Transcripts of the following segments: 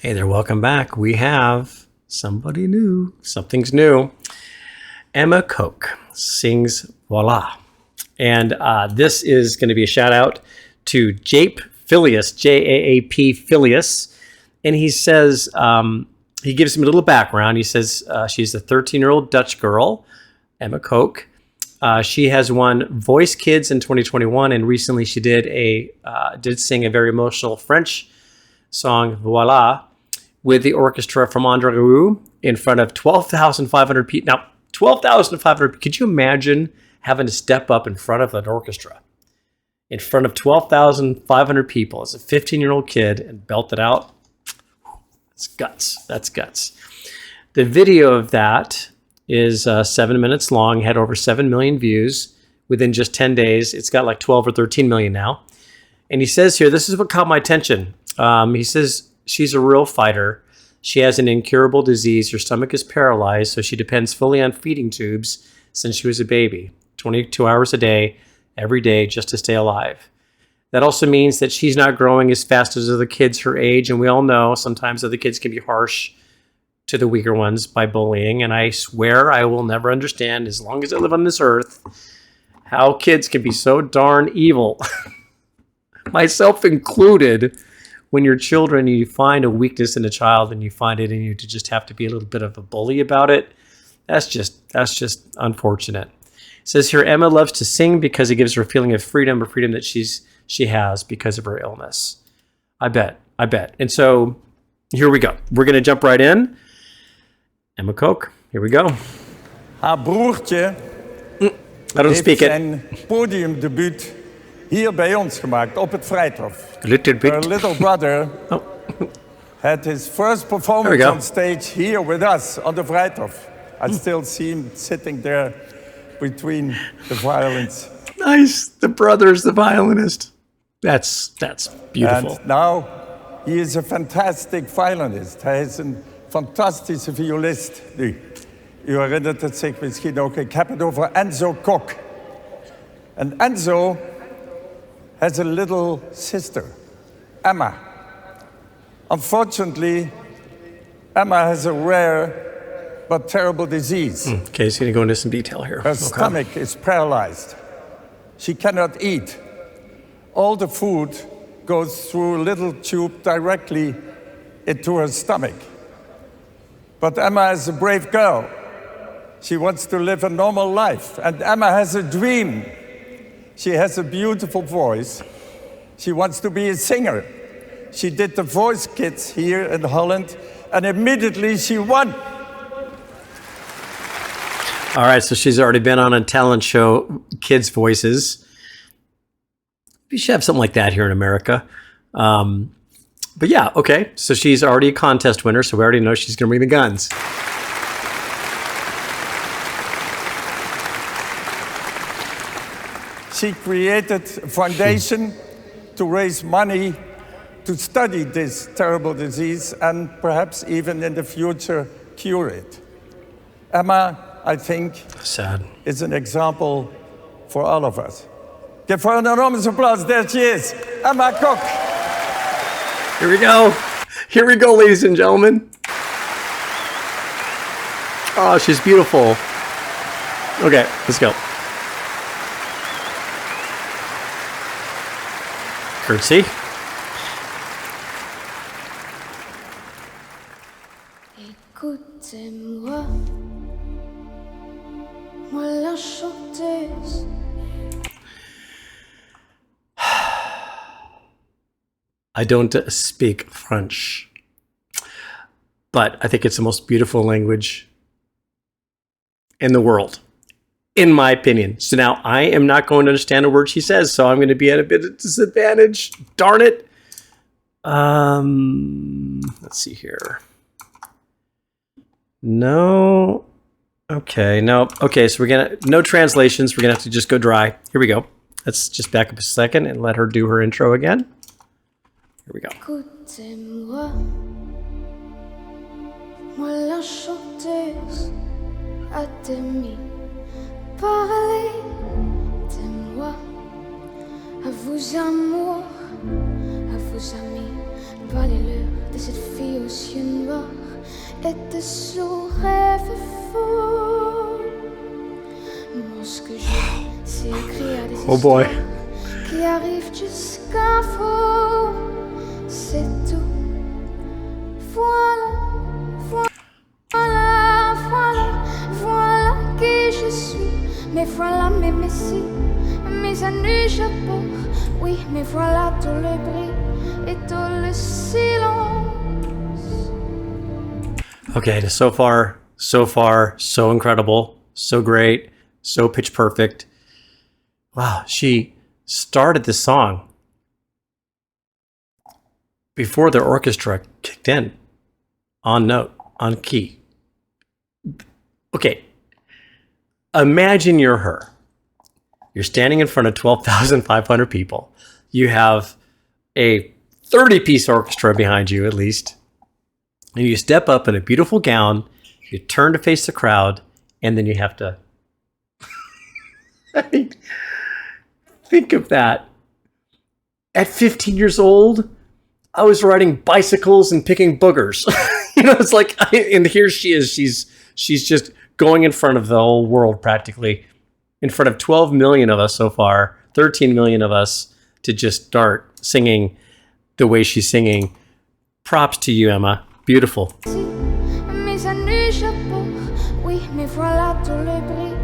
Hey there, welcome back. We have somebody new. Something's new. Emma Kok sings Voilà. And this is going to be a shout out to Jape Phileas, Jaap Phileas. And he says, he gives him a little background. He says she's a 13-year-old Dutch girl, Emma Kok. She has won Voice Kids in 2021, and recently she did sing a very emotional French song, Voilà, with the orchestra from Andre Rieu in front of 12,500 people. Now, 12,500, could you imagine having to step up in front of an orchestra in front of 12,500 people as a 15-year-old kid and belt it out? That's guts. That's guts. The video of that is 7 minutes long, had over 7 million views within just 10 days. It's got like 12 or 13 million now. And he says here, this is what caught my attention. He says, she's a real fighter. She has an incurable disease. Her stomach is paralyzed, so she depends fully on feeding tubes since she was a baby, 22 hours a day, every day, just to stay alive. That also means that she's not growing as fast as other kids her age, and we all know sometimes other kids can be harsh to the weaker ones by bullying, and I swear I will never understand, as long as I live on this earth, how kids can be so darn evil, myself included. When you're children, you find a weakness in a child and you find it in you to just have to be a little bit of a bully about it. That's just unfortunate. It says here, Emma loves to sing because it gives her a feeling of freedom, a freedom that she has because of her illness. I bet. And so here we go. We're going to jump right in. Emma Kok, here we go. Haar broertje heeft zijn podiumdebuut hier bij ons gemaakt, op het Vrijthof. Her little brother had his first performance on stage here with us on the Vrijthof. I still see him sitting there between the violins. Nice. The brother's the violinist. That's beautiful. And now he is a fantastic violinist. Hij is een fantastische violist nu. U herinnert het zich misschien ook. Ik heb het over Enzo Kok. En Enzo has a little sister, Emma. Unfortunately, Emma has a rare but terrible disease. Okay, he's going to go into some detail here. Her stomach is paralyzed. She cannot eat. All the food goes through a little tube directly into her stomach. But Emma is a brave girl. She wants to live a normal life. And Emma has a dream. She has a beautiful voice. She wants to be a singer. She did the Voice Kids here in Holland, and immediately she won. All right, so she's already been on a talent show, Kids' Voices. We should have something like that here in America. But yeah, okay. So she's already a contest winner, so we already know she's going to bring the guns. She created a foundation to raise money to study this terrible disease and perhaps even in the future cure it. Emma, I think, is an example for all of us. Give her an enormous applause. There she is, Emma Kok. Here we go. Here we go, ladies and gentlemen. Oh, she's beautiful. Okay, let's go. Curtsy. Écoutez-moi, moi la chanteuse. I don't speak French, but I think it's the most beautiful language in the world, in my opinion. So now I am not going to understand a word she says, so I'm going to be at a bit of disadvantage. Darn it. Let's see here. No. Okay, no. Okay, so no translations. We're going to have to just go dry. Here we go. Let's just back up a second and let her do her intro again. Here we go. Écoutez-moi, moi la chanteuse à demi. Parlez de moi, à vos amours, à vos amis, pas les leurs de cette fille aux yeux noirs et de son rêve faux. Moi, ce que j'ai, c'est écrire des Oh boy. histoires qui arrivent jusqu'à faux. C'est tout. Voilà, voilà, voilà, voilà qui je suis. Mais voilà mes messies, mes années je porte. Oui, mais voilà tout le bruit et tout le silence. Okay, so far, so incredible, so great, so pitch perfect. Wow, she started the song before the orchestra kicked in, on note, on key. Okay, imagine you're her. You're standing in front of 12,500 people. You have a 30-piece orchestra behind you, at least. And you step up in a beautiful gown, you turn to face the crowd, and then you have to... I mean, think of that. At 15 years old, I was riding bicycles and picking boogers. You know, it's like, and here she is. She's just going in front of the whole world, practically, in front of 12 million of us so far, 13 million of us, to just start singing the way she's singing. Props to you, Emma. Beautiful. Mes années je porte. Oui, mais voilà tout le bruit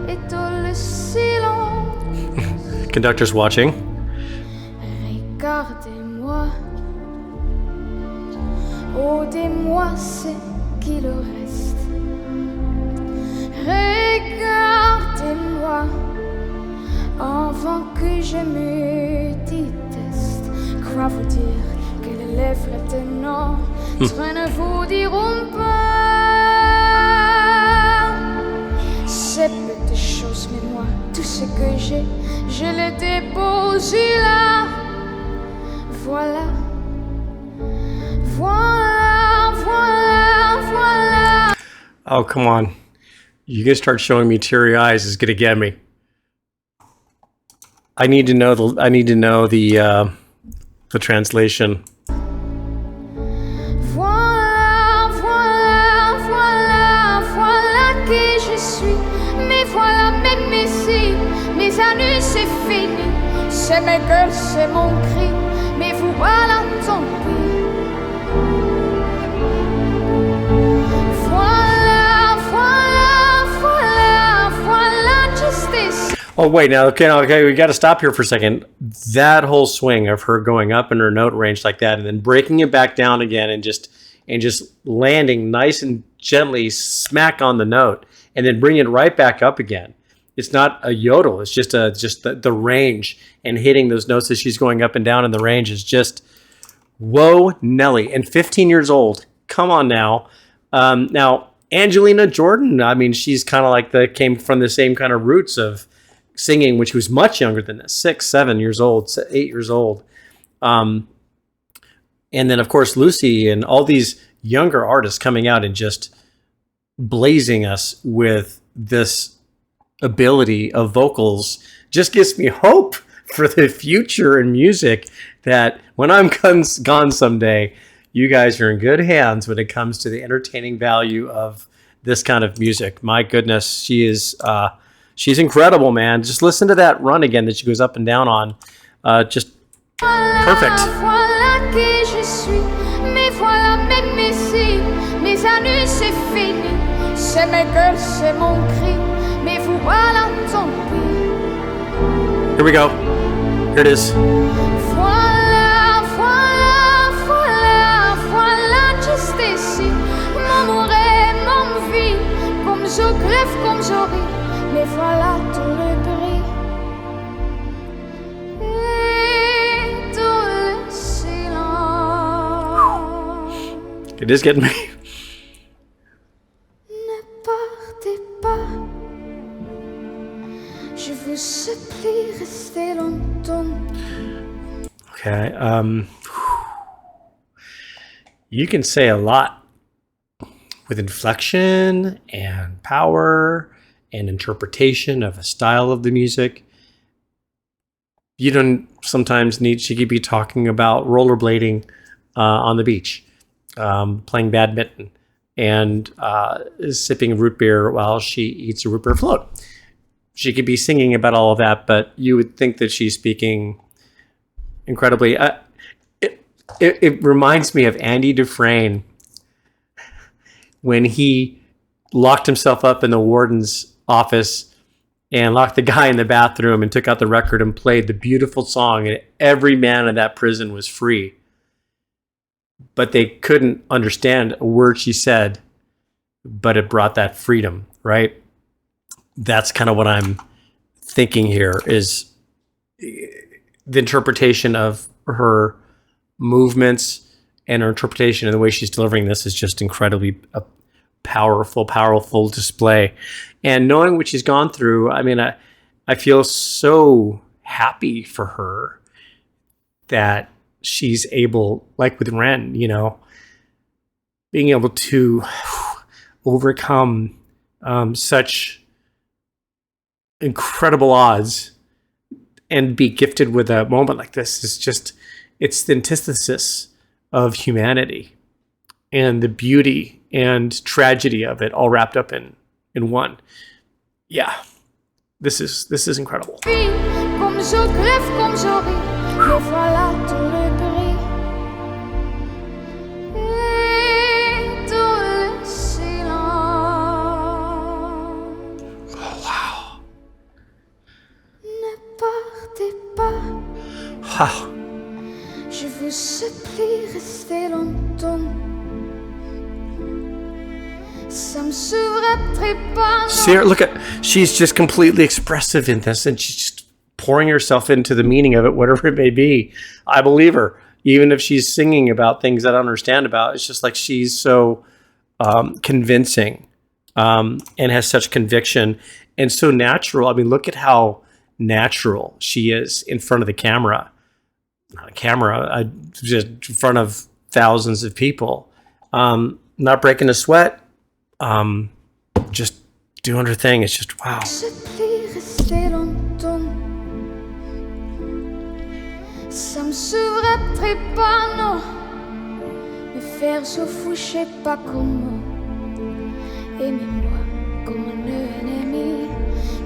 et tout le silence. Conductor's watching. Regardez-moi. Ôtez-moi ce qu'il reste. Regardez-moi avant que je me déteste. Crois vous dire que les lèvres maintenant ne vous diront pas ces petites choses, mais moi, tout ce que j'ai, je le dépose là. Voilà. Voilà, voilà, voilà. Oh, come on. You gonna start showing me teary eyes is gonna get me. I need to know the translation. Voilà, voilà, voilà, voilà qui je suis. Mais voilà mes messies, mes années c'est fini. C'est mes gueules, c'est mon cri. Mais vous voilà, tant pis. Oh wait, now okay, we got to stop here for a second. That whole swing of her going up in her note range like that, and then breaking it back down again, and just landing nice and gently smack on the note, and then bringing it right back up again. It's not a yodel. It's just the range and hitting those notes as she's going up and down in the range is just whoa, Nelly. And 15 years old. Come on now. Now Angelina Jordan. I mean, she's kind of like came from the same kind of roots of singing, which was much younger than this, 6, 7 years old, 8 years old. And then, of course, Lucy and all these younger artists coming out and just blazing us with this ability of vocals just gives me hope for the future in music, that when I'm gone someday, you guys are in good hands when it comes to the entertaining value of this kind of music. My goodness, she's incredible, man. Just listen to that run again that she goes up and down on. Just perfect. Voilà qui je suis, mais voilà mes messies, mes années c'est fini. C'est mes gueules, c'est mon cri, mais vous voilà, tant pis. Here we go. Here it is. Voilà, voilà, voilà, voilà, juste ici. Mon amour et mon vie, comme je crève, comme je ris. Mais voilà tout le bruit et tout le silence. It is getting me. Ne partez pas, je vous supplie, restez longtemps. Okay. You can say a lot with inflection and power and interpretation of a style of the music. You don't sometimes need, she could be talking about rollerblading on the beach, playing badminton, and sipping root beer while she eats a root beer float. She could be singing about all of that, but you would think that she's speaking incredibly. It reminds me of Andy Dufresne when he locked himself up in the warden's office and locked the guy in the bathroom and took out the record and played the beautiful song, and every man in that prison was free. But they couldn't understand a word she said, but it brought that freedom, right? That's kind of what I'm thinking here, is the interpretation of her movements and her interpretation of the way she's delivering this is just incredibly a powerful display. And knowing what she's gone through, I mean, I feel so happy for her that she's able, like with Ren, you know, being able to overcome such incredible odds and be gifted with a moment like this is just, it's the antithesis of humanity and the beauty and tragedy of it all wrapped up in one. Yeah, this is incredible. Comme je crève, comme je ris, et voilà tout le gris et tout le silence. Oh, wow. Ne partez pas, Wow. je vous supplie, restez longtemps. Ça me sauverait pas. See her, look at, she's just completely expressive in this, and she's just pouring herself into the meaning of it, whatever it may be. I believe her, even if she's singing about things I don't understand about. It's just like she's so convincing and has such conviction and so natural. I mean, look at how natural she is in front of the camera. Not a camera, just in front of thousands of people. Not breaking a sweat. Just doing her thing. It's just wow. Ça me sauverait pas, non. Me faire souffoucher pas comme moi. Aimez-moi comme un ennemi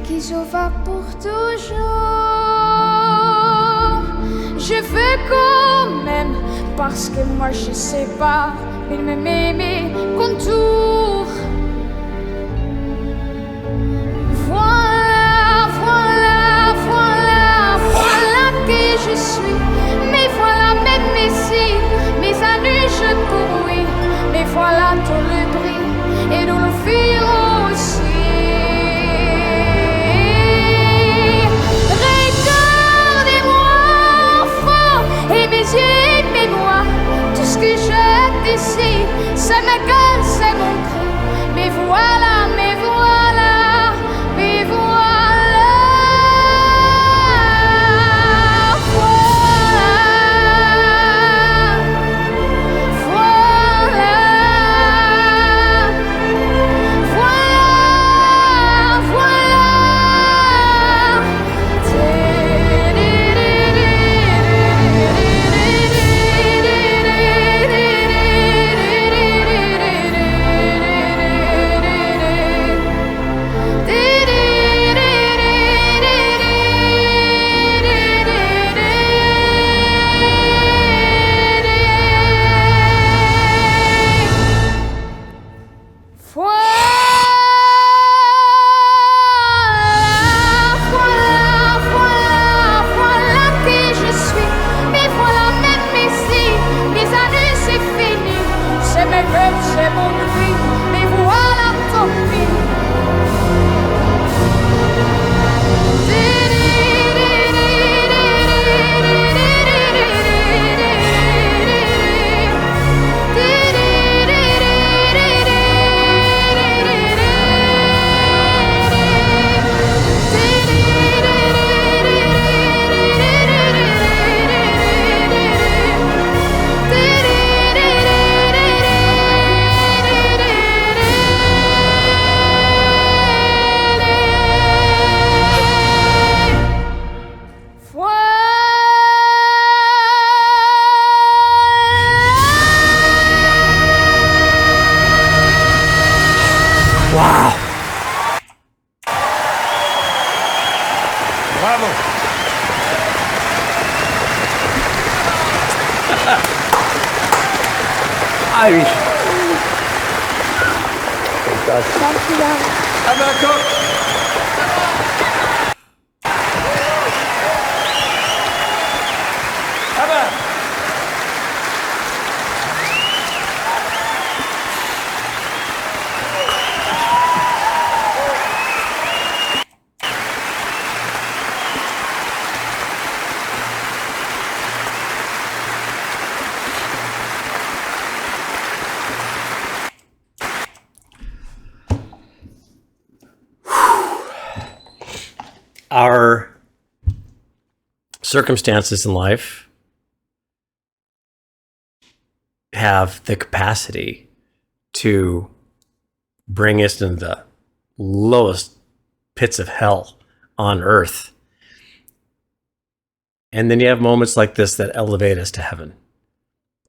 qui s'en va pour toujours. Je veux quand même, parce que moi je sais pas, il me met mes contours. Voilà qui je suis. Mais voilà mes cils, mes années je cours, oui. Mais voilà tout le bris et nous le firons aussi. Regardez-moi enfant et mes yeux, aimez-moi. Tout ce que j'ai ici, c'est ma gueule, c'est mon cœur. Bravo. Emma Kok. Emma. Our circumstances in life have the capacity to bring us into the lowest pits of hell on earth. And then you have moments like this that elevate us to heaven.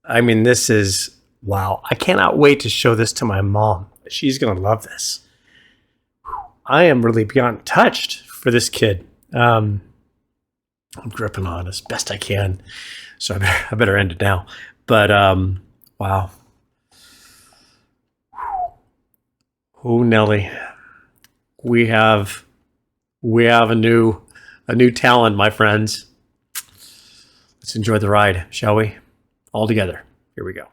I mean, this is, wow. I cannot wait to show this to my mom. She's going to love this. I am really beyond touched for this kid. I'm gripping on as best I can, so I better end it now. But wow, oh Nelly, we have a new talent, my friends. Let's enjoy the ride, shall we? All together. Here we go.